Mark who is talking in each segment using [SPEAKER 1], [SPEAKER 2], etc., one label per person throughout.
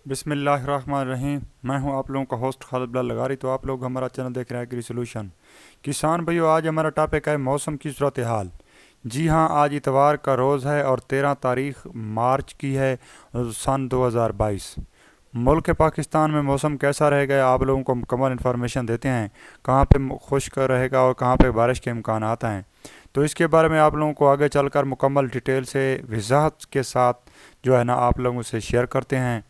[SPEAKER 1] बिस्मिल्लाहिर्रहमानिर्रहीम। मैं हूं आप लोगों का होस्ट खालिद बिलाल लगारी। तो आप लोग हमारा चैनल देख रहे हैं एग्री सोल्यूशन। किसान भाइयों, आज हमारा टॉपिक है मौसम की सूरत हाल। जी हां, आज इतवार का रोज़ है और 13 तारीख मार्च की है सन 2022। मुल्क पाकिस्तान में मौसम कैसा रहेगा, आप लोगों को मुकम्मल इन्फॉर्मेशन देते हैं। कहाँ पे खुश्क रहेगा और कहाँ पे बारिश के इम्कानात हैं, तो इसके बारे में आप लोगों को आगे चलकर मुकम्मल डिटेल से वजाहत के साथ जो है ना आप लोगों से शेयर करते हैं।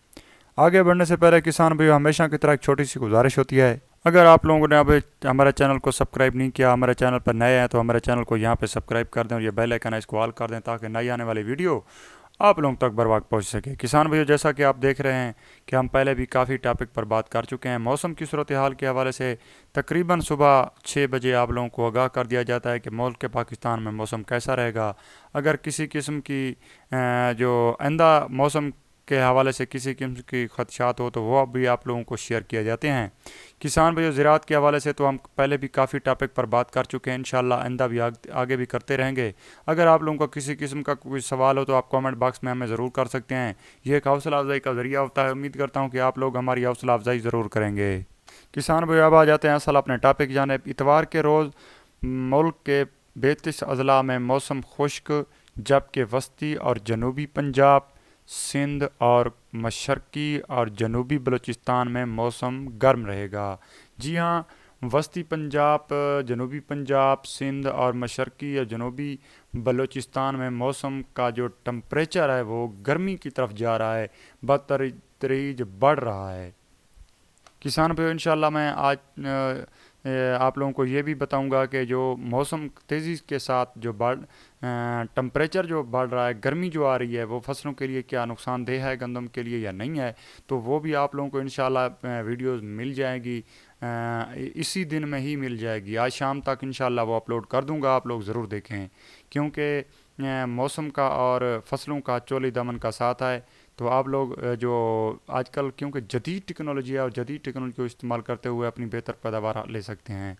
[SPEAKER 1] आगे बढ़ने से पहले किसान भाई, हमेशा की तरह एक छोटी सी गुजारिश होती है। अगर आप लोगों ने अभी हमारे चैनल को सब्सक्राइब नहीं किया, हमारे चैनल पर नए हैं, तो हमारे चैनल को यहाँ पे सब्सक्राइब कर दें और ये बेल आइकन है इसको ऑल कर दें, ताकि नई आने वाली वीडियो आप लोगों तक बर वक्त पहुँच सके। किसान भाइयों, जैसा कि आप देख रहे हैं कि हम पहले भी काफ़ी टॉपिक पर बात कर चुके हैं। मौसम की सूरत हाल के हवाले से तकरीबन सुबह 6 बजे आप लोगों को आगाह कर दिया जाता है कि मुल्क के पाकिस्तान में मौसम कैसा रहेगा। अगर किसी किस्म की जो आइंदा मौसम के हवाले से किसी किस्म की खदशात हो, तो वो भी आप लोगों को शेयर किए जाते हैं। किसान भाइयों, ज़राअत के हवाले से तो हम पहले भी काफ़ी टॉपिक पर बात कर चुके हैं। इंशाल्लाह आइंदा भी आगे भी करते रहेंगे। अगर आप लोगों का किसी किस्म का कोई सवाल हो तो आप कमेंट बॉक्स में हमें ज़रूर कर सकते हैं। ये एक हौसला अफजाई का ज़रिया होता है। उम्मीद करता हूँ कि आप लोग हमारी हौसला अफजाई ज़रूर करेंगे। किसान भाई, अब आ जाते हैं असल अपने टॉपिक जाने। इतवार के रोज़ मुल्क के 32 अजला में मौसम खुश्क, जबकि वस्ती और जनूबी पंजाब, सिंध और मशरक़ी और जनूबी बलूचिस्तान में मौसम गर्म रहेगा। जी हाँ, वस्ती पंजाब, जनूबी पंजाब, सिंध और मशरक़ी या जनूबी बलूचिस्तान में मौसम का जो टम्परेचर है वो गर्मी की तरफ जा रहा है, बतदरीज बढ़ रहा है। किसान भाई, इंशाल्लाह मैं आज आप लोगों को ये भी बताऊंगा कि जो मौसम तेज़ी के साथ जो टम्परेचर जो बढ़ रहा है, गर्मी जो आ रही है, वो फसलों के लिए क्या नुकसानदेह है, गंदम के लिए या नहीं है, तो वो भी आप लोगों को इंशाल्लाह वीडियोस मिल जाएगी। इसी दिन में ही मिल जाएगी, आज शाम तक इंशाल्लाह वो अपलोड कर दूंगा, आप लोग ज़रूर देखें। क्योंकि मौसम का और फसलों का चोली दामन का साथ है। तो आप लोग जो आजकल क्योंकि जदीद टेक्नोलॉजी है और जदीद टेक्नोलॉजी को इस्तेमाल करते हुए अपनी बेहतर पैदावार ले सकते हैं।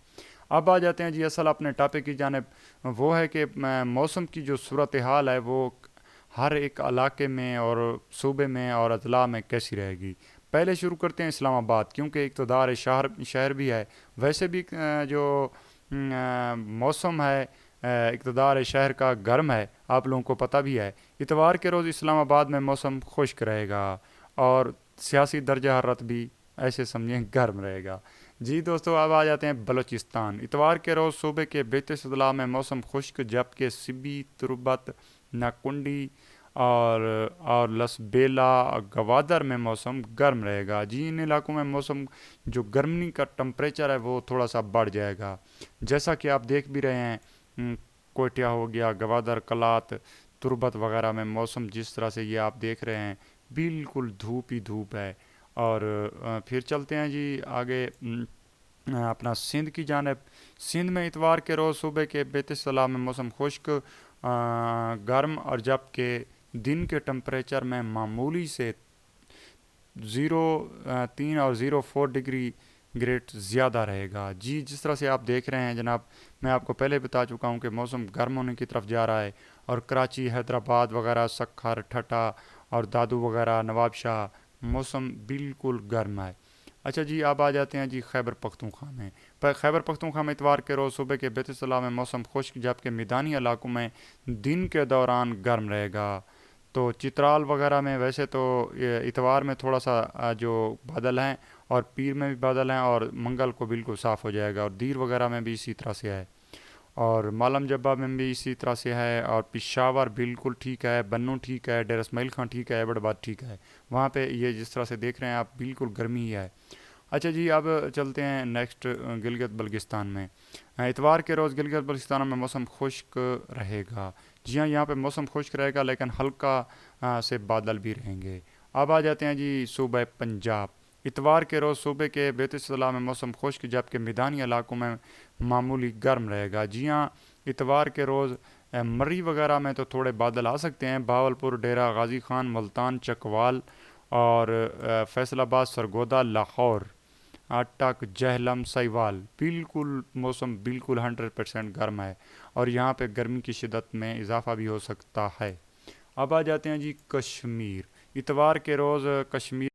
[SPEAKER 1] अब आ जाते हैं जी असल अपने टॉपिक की जानिब। वो है कि मौसम की जो सूरत हाल है वो हर एक इलाके में और सूबे में और अजला में कैसी रहेगी। पहले शुरू करते हैं इस्लामाबाद, क्योंकि इक़्तिदार शहर भी है। वैसे भी जो मौसम है इक़्तिदार शहर का गर्म है, आप लोगों को पता भी है। इतवार के रोज़ इस्लामाबाद में मौसम खुश्क रहेगा और सियासी दर्जा हरारत भी ऐसे समझें गर्म रहेगा। जी दोस्तों, अब आ जाते हैं बलूचिस्तान। इतवार के रोज़ सूबे के 32 अजला में मौसम खुश्क, जबकि सिबी, तुरबत, नाकुंडी और लसबेला और गवादर में मौसम गर्म रहेगा। जी, इन इलाकों में मौसम जो गर्मी का टम्परेचर है वो थोड़ा सा बढ़ जाएगा। जैसा कि आप देख भी रहे हैं, कोयटिया हो गया, गवादर, कलात, तुरबत वगैरह में मौसम जिस तरह से ये आप देख रहे हैं, बिल्कुल धूप ही धूप है। और फिर चलते हैं जी आगे अपना सिंध की जानिब। सिंध में इतवार के रोज़ सुबह के 32 अजला में मौसम खुश्क, गर्म, और जबकि दिन के टम्परेचर में मामूली से 0.3 और 0.4 डिग्री ग्रेड ज़्यादा रहेगा। जी, जिस तरह से आप देख रहे हैं जनाब, मैं आपको पहले बता चुका हूँ कि मौसम गर्म होने की तरफ जा रहा है। और कराची, हैदराबाद वगैरह, सखर, ठटा और दादू वगैरह, नवाबशाह, मौसम बिल्कुल गर्म है। अच्छा जी, अब आ जाते हैं जी खैबर पख्तूनख्वा में। पर खैबर पख्तूनख्वा में इतवार के रोज़ सुबह के 32 अजला में मौसम खुश्क, जबकि मैदानी इलाकों में दिन के दौरान गर्म रहेगा। तो चित्राल वगैरह में वैसे तो इतवार में थोड़ा सा जो बादल हैं, और पीर में भी बादल हैं, और मंगल को बिल्कुल साफ़ हो जाएगा। और दीर वगैरह में भी इसी तरह से है, और मालम जब्बा में भी इसी तरह से है, और पिशावर बिल्कुल ठीक है, बन्नू ठीक है, डेर इसमाइल खां ठीक है, एबटबाद ठीक है। वहाँ पे ये जिस तरह से देख रहे हैं आप, बिल्कुल गर्मी ही है। अच्छा जी, अब चलते हैं नेक्स्ट गिलगित बल्गिस्तान में। इतवार के रोज़ गिलगित बल्गिस्तान में मौसम खुश्क रहेगा। जी हाँ, यहाँ पे मौसम खुश्क रहेगा, लेकिन हल्का से बादल भी रहेंगे। अब आ जाते हैं जी सूबे पंजाब। इतवार के रोज़ सूबे के 32 अजला में मौसम खुश्क, जबकि मैदानी इलाकों में मामूली गर्म रहेगा। जी हाँ, इतवार के रोज़ मर्री वगैरह में तो थोड़े बादल आ सकते हैं। भावलपुर, डेरा गाजी खान, मुल्तान, चकवाल और फैसलाबाद, सरगोदा, लाहौर, अटक, जहलम, सहीवाल, बिल्कुल मौसम बिल्कुल 100% गर्म है, और यहाँ पे गर्मी की शिदत में इजाफा भी हो सकता है। अब आ जाते हैं जी कश्मीर। इतवार के रोज़ कश्मीर